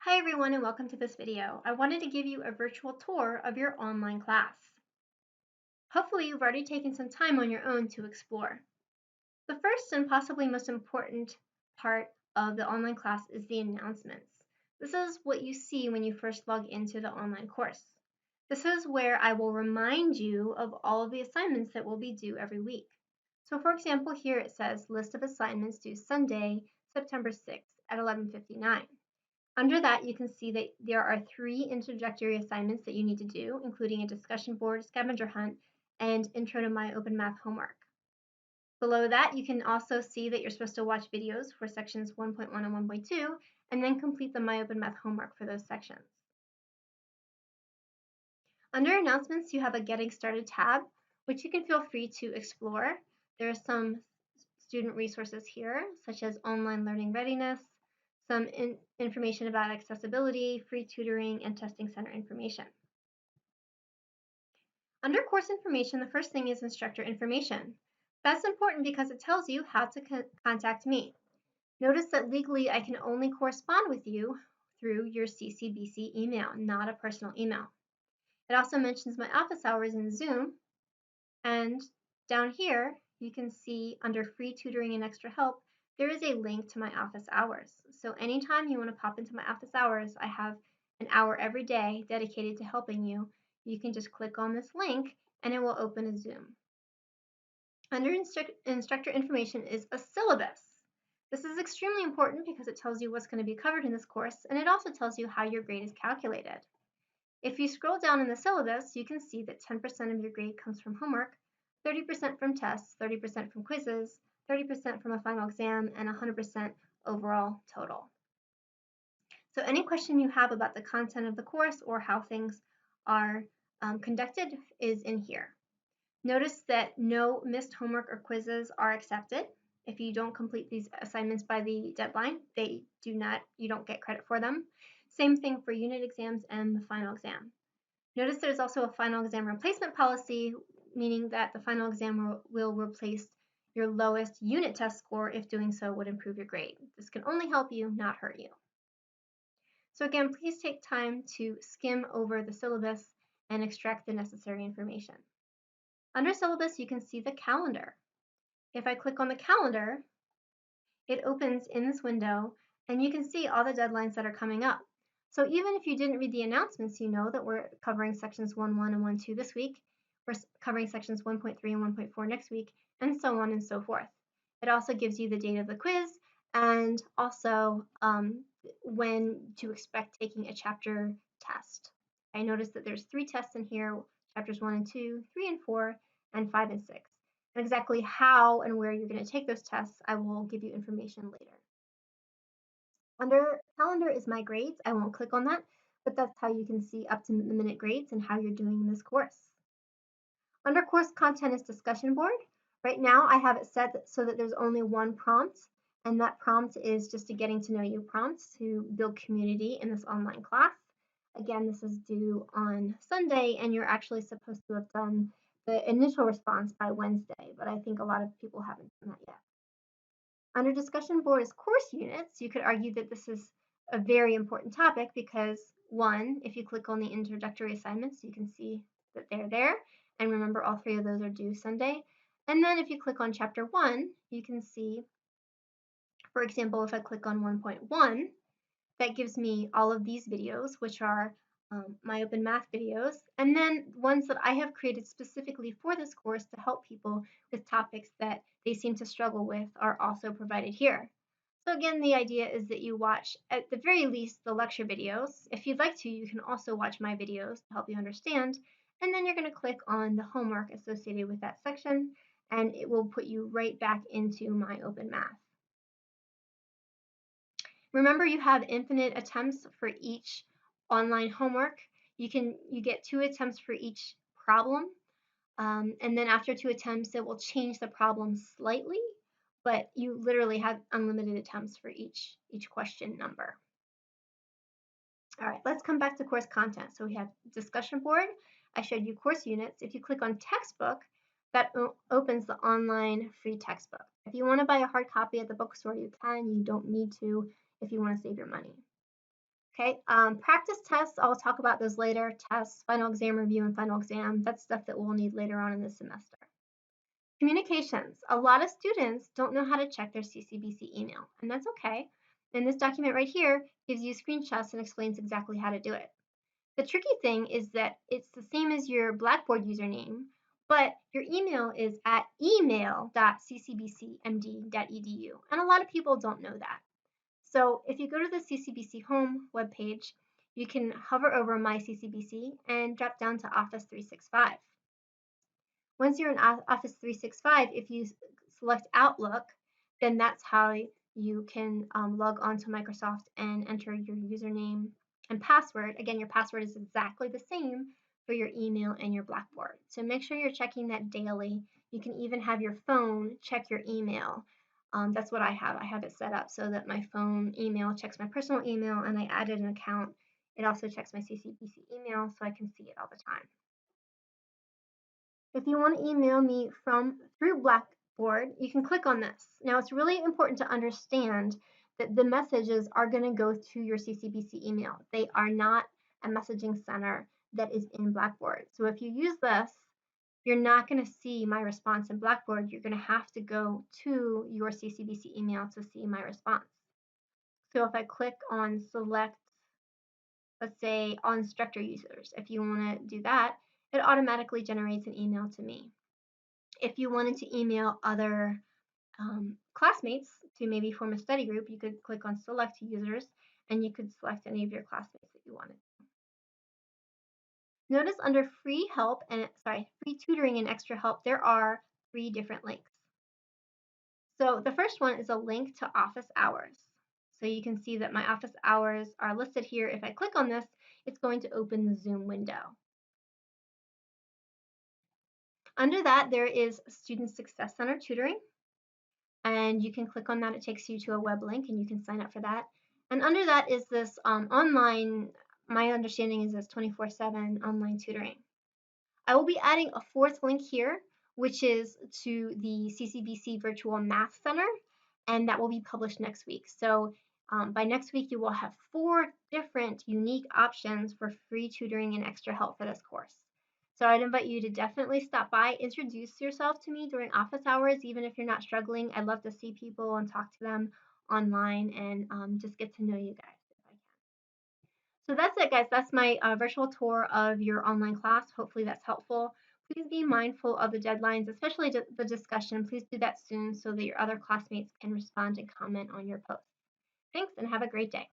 Hi everyone and welcome to this video. I wanted to give you a virtual tour of your online class. Hopefully you've already taken some time on your own to explore. The first and possibly most important part of the online class is the announcements. This is what you see when you first log into the online course. This is where I will remind you of all of the assignments that will be due every week. So for example, here it says list of assignments due Sunday, September 6th at 11:59. Under that, you can see that there are 3 introductory assignments that you need to do, including a discussion board, scavenger hunt, and intro to my open math homework. Below that, you can also see that you're supposed to watch videos for sections 1.1 and 1.2, and then complete the my open math homework for those sections. Under announcements, you have a getting started tab, which you can feel free to explore. There are some student resources here, such as online learning readiness, some information about accessibility, free tutoring, and testing center information. Under course information, the first thing is instructor information. That's important because it tells you how to contact me. Notice that legally I can only correspond with you through your CCBC email, not a personal email. It also mentions my office hours in Zoom, and down here you can see under free tutoring and extra help, there is a link to my office hours. So anytime you want to pop into my office hours, I have an hour every day dedicated to helping you. You can just click on this link and it will open a Zoom. Under instructor information is a syllabus. This is extremely important because it tells you what's going to be covered in this course, and it also tells you how your grade is calculated. If you scroll down in the syllabus, you can see that 10% of your grade comes from homework, 30% from tests, 30% from quizzes, 30% from a final exam, and 100% overall total. So any question you have about the content of the course or how things are conducted is in here. Notice that no missed homework or quizzes are accepted. If you don't complete these assignments by the deadline, you don't get credit for them. Same thing for unit exams and the final exam. Notice there's also a final exam replacement policy, meaning that the final exam will replace your lowest unit test score if doing so would improve your grade. This can only help you, not hurt you. So again, please take time to skim over the syllabus and extract the necessary information. Under syllabus, you can see the calendar. If I click on the calendar, it opens in this window and you can see all the deadlines that are coming up. So even if you didn't read the announcements, you know that we're covering sections 1.1 and 1.2 this week. We're covering sections 1.3 and 1.4 next week, and so on and so forth. It also gives you the date of the quiz and also when to expect taking a chapter test. I noticed that there's 3 tests in here, chapters 1 and 2, 3 and 4, and 5 and 6. And exactly how and where you're going to take those tests, I will give you information later. Under calendar is my grades. I won't click on that, but that's how you can see up to the minute grades and how you're doing in this course. Under course content is discussion board. Right now I have it set so that there's only one prompt, and that prompt is just a getting to know you prompt to build community in this online class. Again, this is due on Sunday, and you're actually supposed to have done the initial response by Wednesday, but I think a lot of people haven't done that yet. Under discussion board is course units. You could argue that this is a very important topic because, one, if you click on the introductory assignments, you can see that they're there. And remember, all 3 of those are due Sunday. And then if you click on chapter 1, you can see, for example, if I click on 1.1, that gives me all of these videos, which are my open math videos, and then ones that I have created specifically for this course to help people with topics that they seem to struggle with are also provided here. So again, the idea is that you watch, at the very least, the lecture videos. If you'd like to, you can also watch my videos to help you understand, and then you're going to click on the homework associated with that section, and it will put you right back into my open math. Remember, you have infinite attempts for each online homework. You get 2 attempts for each problem, and then after 2 attempts, it will change the problem slightly, but you literally have unlimited attempts for each question number. All right, let's come back to course content. So we have discussion board. I showed you course units. If you click on textbook, that opens the online free textbook. If you want to buy a hard copy at the bookstore, you can. You don't need to if you want to save your money. Okay, practice tests, I'll talk about those later. Tests, final exam review, and final exam. That's stuff that we'll need later on in the semester. Communications. A lot of students don't know how to check their CCBC email, and that's okay. And this document right here gives you screenshots and explains exactly how to do it. The tricky thing is that it's the same as your Blackboard username, but your email is at email.ccbcmd.edu, and a lot of people don't know that. So if you go to the CCBC home webpage, you can hover over My CCBC and drop down to Office 365. Once you're in Office 365, if you select Outlook, then that's how you can log on to Microsoft and enter your username and password. Again, your password is exactly the same for your email and your Blackboard. So make sure you're checking that daily. You can even have your phone check your email. That's what I have. I have it set up so that my phone email checks my personal email, and I added an account. It also checks my CCBC email so I can see it all the time. If you want to email me through Blackboard, you can click on this. Now it's really important to understand that the messages are going to go to your CCBC email. They are not a messaging center that is in Blackboard. So if you use this, you're not going to see my response in Blackboard. You're going to have to go to your CCBC email to see my response. So if I click on select, let's say all instructor users, if you want to do that, it automatically generates an email to me. If you wanted to email other classmates to maybe form a study group, you could click on select users and you could select any of your classmates that you wanted. Notice under free tutoring and extra help, there are 3 different links. So the first one is a link to office hours. So you can see that my office hours are listed here. If I click on this, it's going to open the Zoom window. Under that, there is Student Success Center tutoring. And you can click on that. It takes you to a web link and you can sign up for that. And under that is this online, my understanding is this 24/7 online tutoring. I will be adding a 4th link here, which is to the CCBC Virtual Math Center, and that will be published next week. So by next week, you will have 4 different unique options for free tutoring and extra help for this course. So I'd invite you to definitely stop by, introduce yourself to me during office hours, even if you're not struggling. I'd love to see people and talk to them online and just get to know you guys if I can. So that's it, guys. That's my virtual tour of your online class. Hopefully that's helpful. Please be mindful of the deadlines, especially the discussion. Please do that soon so that your other classmates can respond and comment on your posts. Thanks and have a great day.